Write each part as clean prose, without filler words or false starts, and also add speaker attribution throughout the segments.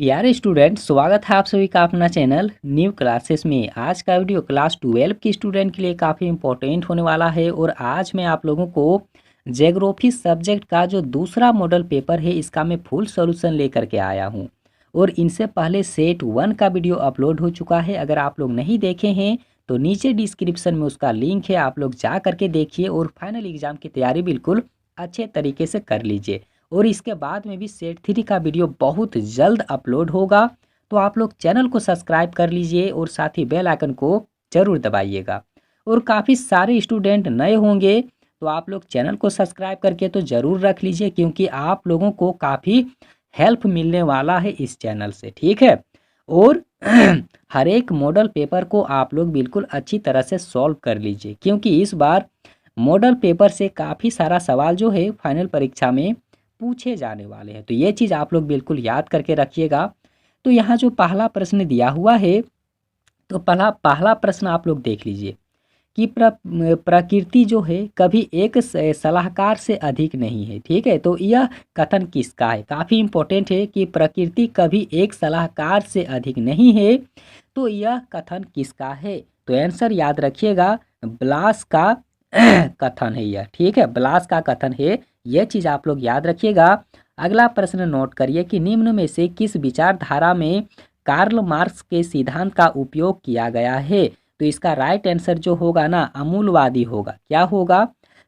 Speaker 1: प्यारे स्टूडेंट, स्वागत है आप सभी का अपना चैनल न्यू क्लासेस में। आज का वीडियो क्लास 12 के स्टूडेंट के लिए काफ़ी इंपॉर्टेंट होने वाला है और आज मैं आप लोगों को ज्योग्राफी सब्जेक्ट का जो दूसरा मॉडल पेपर है इसका मैं फुल सॉल्यूशन लेकर के आया हूं। और इनसे पहले सेट 1 का वीडियो अपलोड हो चुका है। अगर आप लोग नहीं देखे हैं तो नीचे डिस्क्रिप्शन में उसका लिंक है, आप लोग जा करके देखिए और फाइनल एग्जाम की तैयारी बिल्कुल अच्छे तरीके से कर लीजिए। और इसके बाद में भी सेट 3 का वीडियो बहुत जल्द अपलोड होगा, तो आप लोग चैनल को सब्सक्राइब कर लीजिए और साथ ही बेल आइकन को जरूर दबाइएगा। और काफ़ी सारे स्टूडेंट नए होंगे तो आप लोग चैनल को सब्सक्राइब करके तो ज़रूर रख लीजिए, क्योंकि आप लोगों को काफ़ी हेल्प मिलने वाला है इस चैनल से, ठीक है। और हर एक मॉडल पेपर को आप लोग बिल्कुल अच्छी तरह से सॉल्व कर लीजिए, क्योंकि इस बार मॉडल पेपर से काफ़ी सारा सवाल जो है फाइनल परीक्षा में पूछे जाने वाले हैं। तो ये चीज़ आप लोग बिल्कुल याद करके रखिएगा। तो यहाँ जो पहला प्रश्न दिया हुआ है, तो पहला पहला प्रश्न आप लोग देख लीजिए कि प्रकृति जो है कभी एक सलाहकार से अधिक नहीं है, ठीक है। तो यह कथन किसका है? काफ़ी इंपॉर्टेंट है कि प्रकृति कभी एक सलाहकार से अधिक नहीं है, तो यह कथन किसका है? तो आंसर याद रखिएगा, ब्लास का कथन है यह, ठीक है। ब्लास का कथन है, यह चीज़ आप लोग याद रखिएगा। अगला प्रश्न नोट करिए कि निम्न में से किस विचारधारा में कार्ल मार्क्स के सिद्धांत का उपयोग किया गया है? तो इसका राइट आंसर जो होगा ना, अमूलवादी होगा। क्या होगा?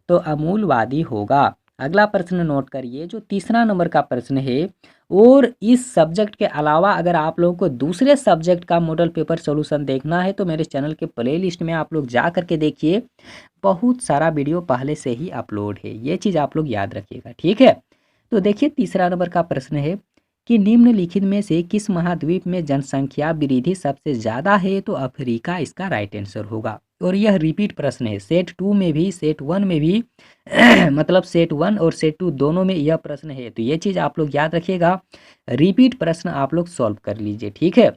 Speaker 1: तो अमूलवादी होगा। अगला प्रश्न नोट करिए, जो तीसरा नंबर का प्रश्न है, और इस सब्जेक्ट के अलावा अगर आप लोगों को दूसरे सब्जेक्ट का मॉडल पेपर सॉल्यूशन देखना है तो मेरे चैनल के प्लेलिस्ट में आप लोग जा करके देखिए, बहुत सारा वीडियो पहले से ही अपलोड है। ये चीज़ आप लोग याद रखिएगा, ठीक है। तो देखिए तीसरा नंबर का प्रश्न है कि निम्नलिखित में से किस महाद्वीप में जनसंख्या वृद्धि सबसे ज़्यादा है? तो अफ्रीका इसका राइट आंसर होगा। और यह रिपीट प्रश्न है, सेट 2 में भी सेट 1 में भी मतलब सेट 1 और सेट 2 दोनों में यह प्रश्न है। तो ये चीज़ आप लोग याद रखिएगा, रिपीट प्रश्न आप लोग सॉल्व कर लीजिए, ठीक है।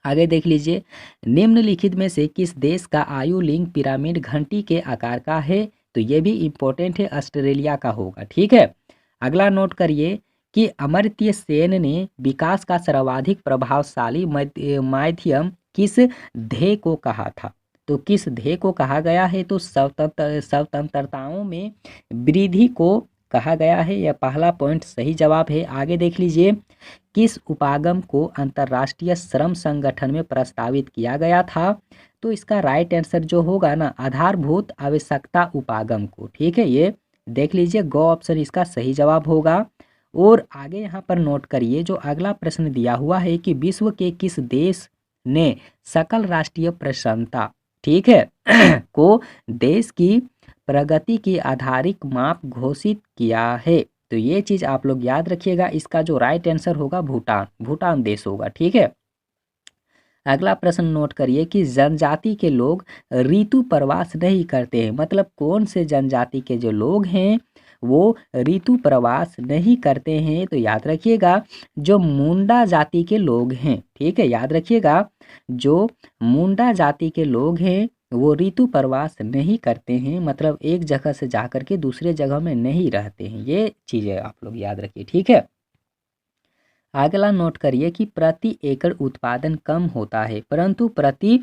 Speaker 1: आगे देख लीजिए, निम्नलिखित में से किस देश का आयु लिंग पिरामिड घंटी के आकार का है? तो ये भी इंपॉर्टेंट है, ऑस्ट्रेलिया का होगा, ठीक है। अगला नोट करिए कि अमर्त्य सेन ने विकास का सर्वाधिक प्रभावशाली माध्यम किस ध्येय को कहा था? तो किस ध्येय को कहा गया है? तो स्वतंत्रताओं में वृद्धि को कहा गया है। यह पहला पॉइंट सही जवाब है। आगे देख लीजिए, किस उपागम को अंतर्राष्ट्रीय श्रम संगठन में प्रस्तावित किया गया था? तो इसका राइट आंसर जो होगा ना, आधारभूत आवश्यकता उपागम को, ठीक है। ये देख लीजिए, गो ऑप्शन इसका सही जवाब होगा। और आगे यहाँ पर नोट करिए, जो अगला प्रश्न दिया हुआ है कि विश्व के किस देश ने सकल राष्ट्रीय प्रसन्नता, ठीक है को देश की प्रगति की आधारिक माप घोषित किया है? तो ये चीज़ आप लोग याद रखिएगा। इसका जो राइट आंसर होगा भूटान, भूटान देश होगा, ठीक है। अगला प्रश्न नोट करिए कि जनजाति के लोग ऋतु प्रवास नहीं करते हैं, मतलब कौन से जनजाति के जो लोग हैं वो ऋतु प्रवास नहीं करते हैं? तो याद रखिएगा, जो मुंडा जाति के लोग हैं, ठीक है। याद रखिएगा, जो मुंडा जाति के लोग हैं वो ऋतु प्रवास नहीं करते हैं, मतलब एक जगह से जाकर के दूसरे जगह में नहीं रहते हैं। ये चीज़ें आप लोग याद रखिए, ठीक है। अगला नोट करिए कि प्रति एकड़ उत्पादन कम होता है परंतु प्रति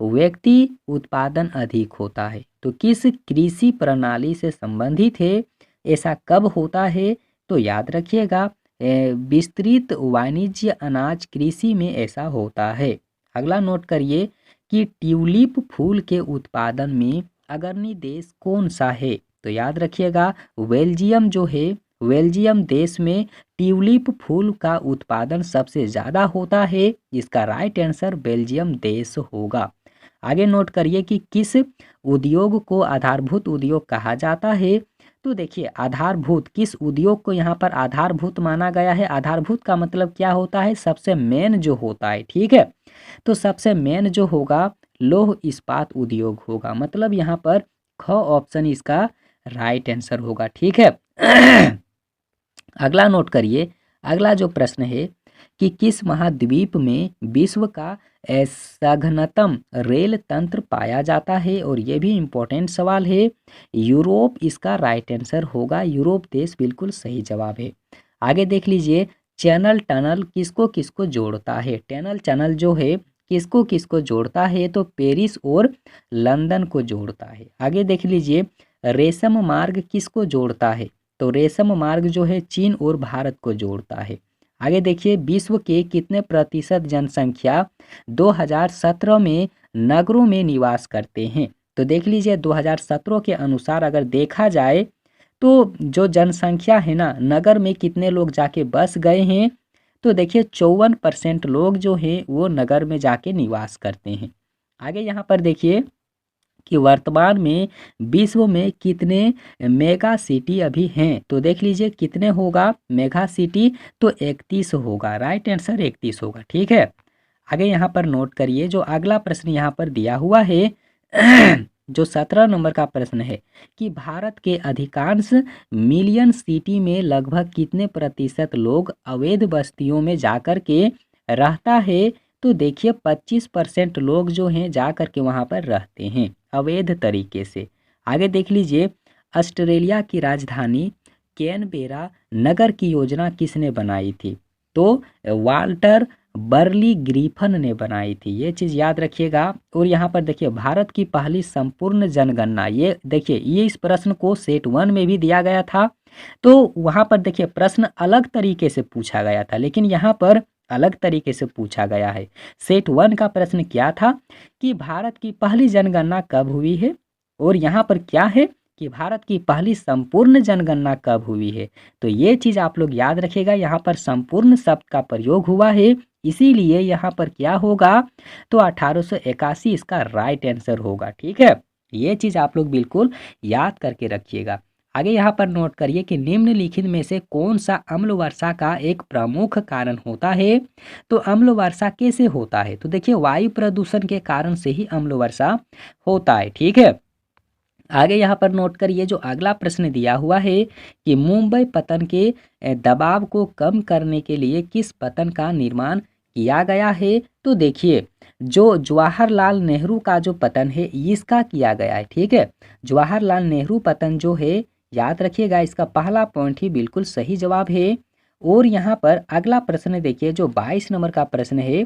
Speaker 1: व्यक्ति उत्पादन अधिक होता है। तो किस कृषि प्रणाली से संबंधित है? ऐसा कब होता है? तो याद रखिएगा, विस्तृत वाणिज्य अनाज कृषि में ऐसा होता है। अगला नोट करिए कि ट्यूलिप फूल के उत्पादन में अग्रणी देश कौन सा है? तो याद रखिएगा, बेल्जियम जो है, बेल्जियम देश में ट्यूलिप फूल का उत्पादन सबसे ज़्यादा होता है। इसका राइट आंसर बेल्जियम देश होगा। आगे नोट करिए कि किस उद्योग को आधारभूत उद्योग कहा जाता है? तो देखिए, आधारभूत किस उद्योग को यहाँ पर आधारभूत माना गया है? आधारभूत का मतलब क्या होता है? सबसे मेन जो होता है, ठीक है। तो सबसे मेन जो होगा लौह इस्पात उद्योग होगा, मतलब यहाँ पर ख ऑप्शन इसका राइट आंसर होगा, ठीक है। अगला नोट करिए, अगला जो प्रश्न है कि किस महाद्वीप में विश्व का सघनतम रेल तंत्र पाया जाता है? और ये भी इम्पोर्टेंट सवाल है। यूरोप इसका राइट आंसर होगा, यूरोप देश बिल्कुल सही जवाब है। आगे देख लीजिए, चैनल टनल किसको किसको जोड़ता है? टनल चैनल जो है किसको किसको जोड़ता है? तो पेरिस और लंदन को जोड़ता है। आगे देख लीजिए, रेशम मार्ग किसको जोड़ता है? तो रेशम मार्ग जो है चीन और भारत को जोड़ता है। आगे देखिए, विश्व के कितने प्रतिशत जनसंख्या 2017 में नगरों में निवास करते हैं? तो देख लीजिए, 2017 के अनुसार अगर देखा जाए तो जो जनसंख्या है ना, नगर में कितने लोग जाके बस गए हैं? तो देखिए 54% लोग जो हैं वो नगर में जाके निवास करते हैं। आगे यहाँ पर देखिए कि वर्तमान में विश्व में कितने मेगा सिटी अभी हैं? तो देख लीजिए कितने होगा मेगा सिटी? तो 31 होगा, राइट आंसर 31 होगा। ठीक है, आगे यहाँ पर नोट करिए, जो अगला प्रश्न यहाँ पर दिया हुआ है जो 17 नंबर का प्रश्न है कि भारत के अधिकांश मिलियन सिटी में लगभग कितने प्रतिशत लोग अवैध बस्तियों में जाकर के रहता है? तो देखिए 25% लोग जो हैं जा कर के वहाँ पर रहते हैं अवैध तरीके से। आगे देख लीजिए, ऑस्ट्रेलिया की राजधानी कैनबेरा नगर की योजना किसने बनाई थी? तो वाल्टर बर्ली ग्रिफन ने बनाई थी, ये चीज़ याद रखिएगा। और यहाँ पर देखिए, भारत की पहली संपूर्ण जनगणना, ये देखिए ये इस प्रश्न को सेट 1 में भी दिया गया था। तो वहाँ पर देखिए प्रश्न अलग तरीके से पूछा गया था, लेकिन यहाँ पर अलग तरीके से पूछा गया है। सेट 1 का प्रश्न क्या था कि भारत की पहली जनगणना कब हुई है, और यहाँ पर क्या है कि भारत की पहली संपूर्ण जनगणना कब हुई है। तो ये चीज़ आप लोग याद रखिएगा, यहाँ पर संपूर्ण शब्द का प्रयोग हुआ है, इसीलिए यहाँ पर क्या होगा? तो 1881 इसका राइट आंसर होगा। ठीक है, ये चीज़ आप लोग बिल्कुल याद करके रखिएगा। आगे यहाँ पर नोट करिए कि निम्नलिखित में से कौन सा अम्ल वर्षा का एक प्रमुख कारण होता है? तो अम्ल वर्षा कैसे होता है? तो देखिए वायु प्रदूषण के कारण से ही अम्ल वर्षा होता है। ठीक है, आगे यहाँ पर नोट करिए, जो अगला प्रश्न दिया हुआ है कि मुंबई पतन के दबाव को कम करने के लिए किस पतन का निर्माण किया गया है? तो देखिए, जो जवाहरलाल नेहरू का जो पतन है इसका किया गया है। ठीक है, जवाहरलाल नेहरू पतन जो है, याद रखिएगा, इसका पहला पॉइंट ही बिल्कुल सही जवाब है। और यहाँ पर अगला प्रश्न देखिए, जो 22 नंबर का प्रश्न है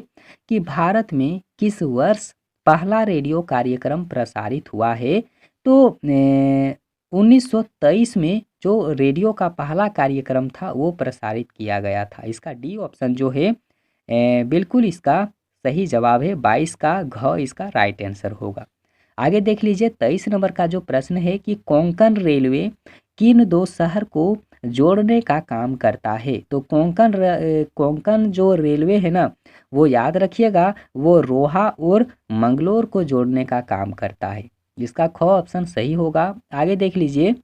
Speaker 1: कि भारत में किस वर्ष पहला रेडियो कार्यक्रम प्रसारित हुआ है? तो 1923 में जो रेडियो का पहला कार्यक्रम था वो प्रसारित किया गया था। इसका डी ऑप्शन जो है बिल्कुल इसका सही जवाब है, 22 का घ इसका राइट आंसर होगा। आगे देख लीजिए, 23 नंबर का जो प्रश्न है कि कोंकण रेलवे किन दो शहर को जोड़ने का काम करता है? तो कोंकण जो रेलवे है ना, वो याद रखिएगा, वो रोहा और मंगलोर को जोड़ने का काम करता है, जिसका ख ऑप्शन सही होगा। आगे देख लीजिए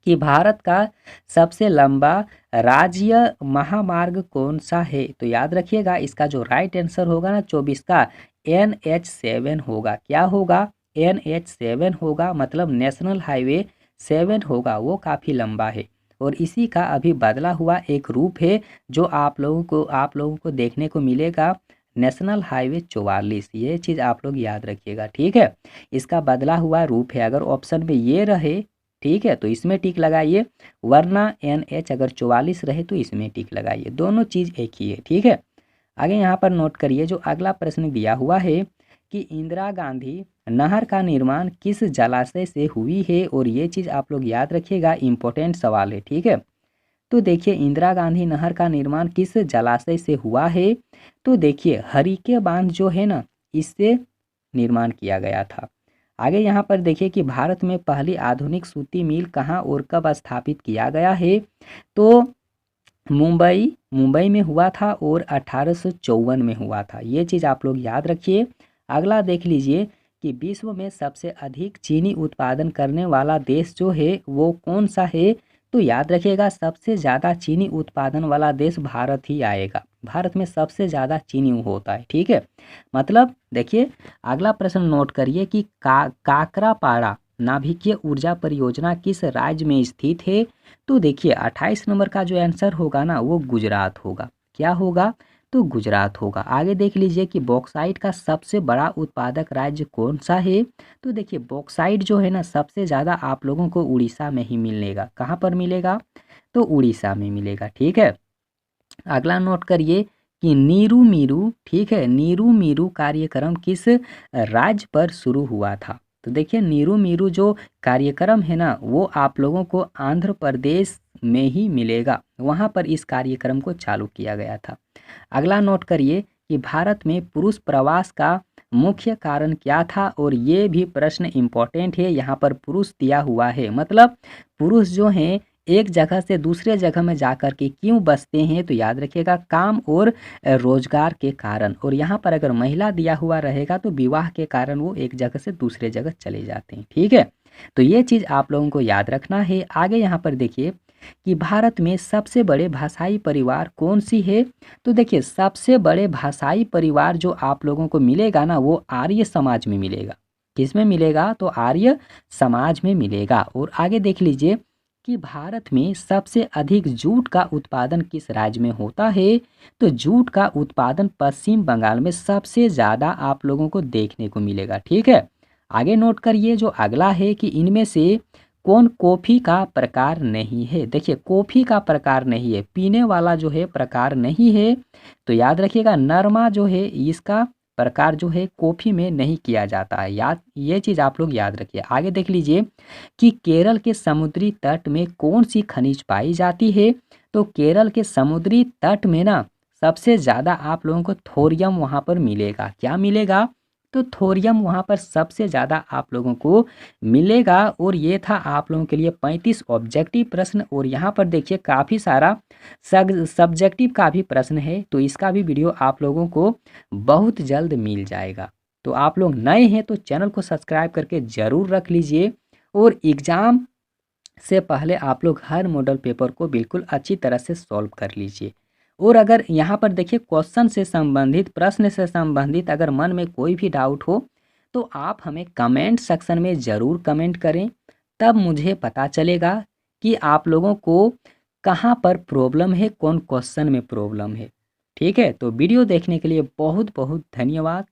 Speaker 1: कि भारत का सबसे लंबा राज्य महामार्ग कौन सा है? तो याद रखिएगा, इसका जो राइट आंसर होगा ना 24 का NH7 होगा। क्या होगा? NH7 होगा, मतलब नेशनल हाईवे 7 होगा, वो काफ़ी लंबा है। और इसी का अभी बदला हुआ एक रूप है जो आप लोगों को देखने को मिलेगा, नेशनल हाईवे 44। ये चीज़ आप लोग याद रखिएगा। ठीक है, इसका बदला हुआ रूप है। अगर ऑप्शन में ये रहे, ठीक है, तो इसमें टिक लगाइए, वरना NH अगर 44 रहे तो इसमें टिक लगाइए, दोनों चीज़ एक ही है। ठीक है, आगे यहाँ पर नोट करिए, जो अगला प्रश्न दिया हुआ है कि इंदिरा गांधी नहर का निर्माण किस जलाशय से हुई है? और ये चीज़ आप लोग याद रखिएगा, इम्पोर्टेंट सवाल है। ठीक है, तो देखिए इंदिरा गांधी नहर का निर्माण किस जलाशय से हुआ है? तो देखिए हरिके बांध जो है ना, इससे निर्माण किया गया था। आगे यहाँ पर देखिए कि भारत में पहली आधुनिक सूती मिल कहाँ और कब स्थापित किया गया है? तो मुंबई में हुआ था और 1854 में हुआ था। ये चीज़ आप लोग याद रखिए। अगला देख लीजिए कि विश्व में सबसे अधिक चीनी उत्पादन करने वाला देश जो है वो कौन सा है? तो याद रखिएगा, सबसे ज़्यादा चीनी उत्पादन वाला देश भारत ही आएगा। भारत में सबसे ज़्यादा चीनी होता है। ठीक है, मतलब देखिए अगला प्रश्न नोट करिए कि काकरापाड़ा नाभिकीय ऊर्जा परियोजना किस राज्य में स्थित है? तो देखिए 28 नंबर का जो आंसर होगा ना, वो गुजरात होगा। क्या होगा? तो गुजरात होगा। आगे देख लीजिए कि बॉक्साइट का सबसे बड़ा उत्पादक राज्य कौन सा है? तो देखिए बॉक्साइट जो है ना, सबसे ज़्यादा आप लोगों को उड़ीसा में ही मिलेगा। कहाँ पर मिलेगा? तो उड़ीसा में मिलेगा। ठीक है, अगला नोट करिए कि नीरू मीरू, ठीक है, नीरू मीरू कार्यक्रम किस राज्य पर शुरू हुआ था। तो देखिए नीरू मीरू जो कार्यक्रम है ना वो आप लोगों को आंध्र प्रदेश में ही मिलेगा, वहाँ पर इस कार्यक्रम को चालू किया गया था। अगला नोट करिए कि भारत में पुरुष प्रवास का मुख्य कारण क्या था, और ये भी प्रश्न इम्पोर्टेंट है, यहाँ पर पुरुष दिया हुआ है, मतलब पुरुष जो हैं एक जगह से दूसरे जगह में जाकर के क्यों बसते हैं, तो याद रखिएगा काम और रोजगार के कारण। और यहाँ पर अगर महिला दिया हुआ रहेगा तो विवाह के कारण वो एक जगह से दूसरे जगह चले जाते हैं, ठीक है। तो ये चीज़ आप लोगों को याद रखना है। आगे यहाँ पर देखिए कि भारत में सबसे बड़े भाषाई परिवार कौन सी है। तो देखिए सबसे बड़े भाषाई परिवार जो आप लोगों को मिलेगा ना वो आर्य समाज में मिलेगा। किस में मिलेगा, तो आर्य समाज में मिलेगा। और आगे देख लीजिए कि भारत में सबसे अधिक जूट का उत्पादन किस राज्य में होता है। तो जूट का उत्पादन पश्चिम बंगाल में सबसे ज़्यादा आप लोगों को देखने को मिलेगा, ठीक है। आगे नोट करिए जो अगला है कि इनमें से कौन कॉफ़ी का प्रकार नहीं है। देखिए कॉफ़ी का प्रकार नहीं है, पीने वाला जो है प्रकार नहीं है। तो याद रखिएगा नरमा जो है इसका प्रकार जो है कॉफ़ी में नहीं किया जाता है, याद ये चीज़ आप लोग याद रखिए। आगे देख लीजिए कि केरल के समुद्री तट में कौन सी खनिज पाई जाती है। तो केरल के समुद्री तट में ना सबसे ज़्यादा आप लोगों को थोरियम वहाँ पर मिलेगा। क्या मिलेगा, तो थोरियम वहाँ पर सबसे ज़्यादा आप लोगों को मिलेगा। और ये था आप लोगों के लिए 35 ऑब्जेक्टिव प्रश्न। और यहाँ पर देखिए काफ़ी सारा सब्जेक्टिव का भी प्रश्न है, तो इसका भी वीडियो आप लोगों को बहुत जल्द मिल जाएगा। तो आप लोग नए हैं तो चैनल को सब्सक्राइब करके ज़रूर रख लीजिए। और एग्ज़ाम से पहले आप लोग हर मॉडल पेपर को बिल्कुल अच्छी तरह से सॉल्व कर लीजिए। और अगर यहाँ पर देखिए क्वेश्चन से संबंधित, प्रश्न से संबंधित अगर मन में कोई भी डाउट हो तो आप हमें कमेंट सेक्शन में ज़रूर कमेंट करें, तब मुझे पता चलेगा कि आप लोगों को कहाँ पर प्रॉब्लम है, कौन क्वेश्चन में प्रॉब्लम है, ठीक है। तो वीडियो देखने के लिए बहुत बहुत धन्यवाद।